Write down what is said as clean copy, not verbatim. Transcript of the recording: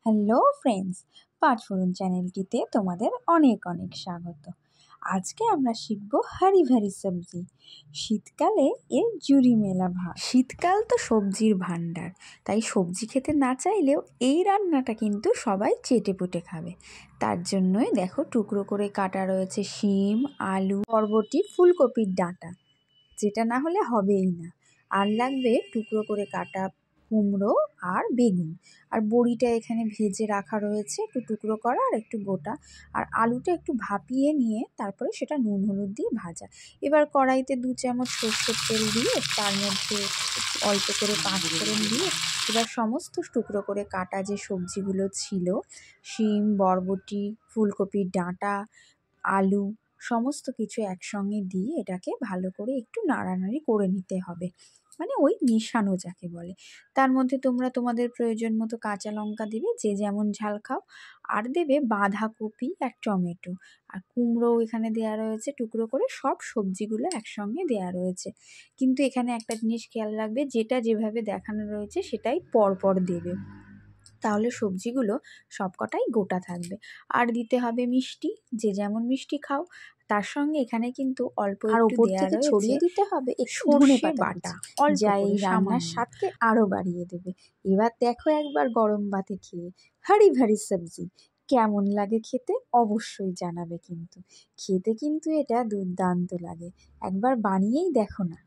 Hello friends, পাঁচফোড়ন চ্যানেলটিতে তোমাদের অনেক অনেক স্বাগত। আজকে আমরা শিখব হারি ভারি সবজি। শীতকালে এর জুড়ি মেলা ভাত। শীতকাল তো সবজির ভাণ্ডার, তাই সবজি খেতে না চাইলেও এই রান্নাটা কিন্তু সবাই চেটেপুটে খাবে। তার জন্যই দেখো টুকরো করে কাটা রয়েছে শিম, আলু, বরবটি, ফুলকপির ডাঁটা, যেটা না হলে হবেই না। আর লাগবে টুকরো করে কাটা কুমড়ো আর বেগুন, আর বড়িটা এখানে ভেজে রাখা রয়েছে, একটু টুকরো করা আর একটু গোটা। আর আলুটা একটু ভাপিয়ে নিয়ে তারপরে সেটা নুন হলুদ দিয়ে ভাজা। এবার কড়াইতে 2 চামচ সরষের তেল দিয়ে তার মধ্যে অল্প করে পাঁচফোড়ন দিয়ে এবার সমস্ত টুকরো করে কাটা যে সবজিগুলো ছিল, শিম, বরবটি, ফুলকপির ডাঁটা, আলু, সমস্ত কিছু একসঙ্গে দিয়ে এটাকে ভালো করে একটু নাড়ানাড়ি করে নিতে হবে, মানে ওই মেশানো যাকে বলে। তার মধ্যে তোমরা তোমাদের প্রয়োজন মতো কাঁচা লঙ্কা দেবে, যে যেমন ঝাল খাও, আর দেবে বাঁধাকপি আর টমেটো, আর কুমড়োও এখানে দেওয়া রয়েছে টুকরো করে। সব সবজিগুলো একসঙ্গে দেওয়া রয়েছে, কিন্তু এখানে একটা জিনিস খেয়াল রাখবে, যেটা যেভাবে দেখানো রয়েছে সেটাই পরপর দেবে, তাহলে সবজিগুলো সবকটাই গোটা থাকবে। আর দিতে হবে মিষ্টি, যে যেমন মিষ্টি খাও। তার সঙ্গে এখানে কিন্তু অল্প একটু দেয়া রয়েছে, ছড়িয়ে দিতে হবে সর্ষে বাটা, যা এই রান্নার স্বাদকে আরো বাড়িয়ে দেবে। এবার দেখো একবার গরম ভাতে খেয়ে হারি ভারি সবজি কেমন লাগে খেতে, অবশ্যই জানাবে। কিন্তু খেতে কিন্তু এটা দুর্দান্ত লাগে, একবার বানিয়েই দেখো না।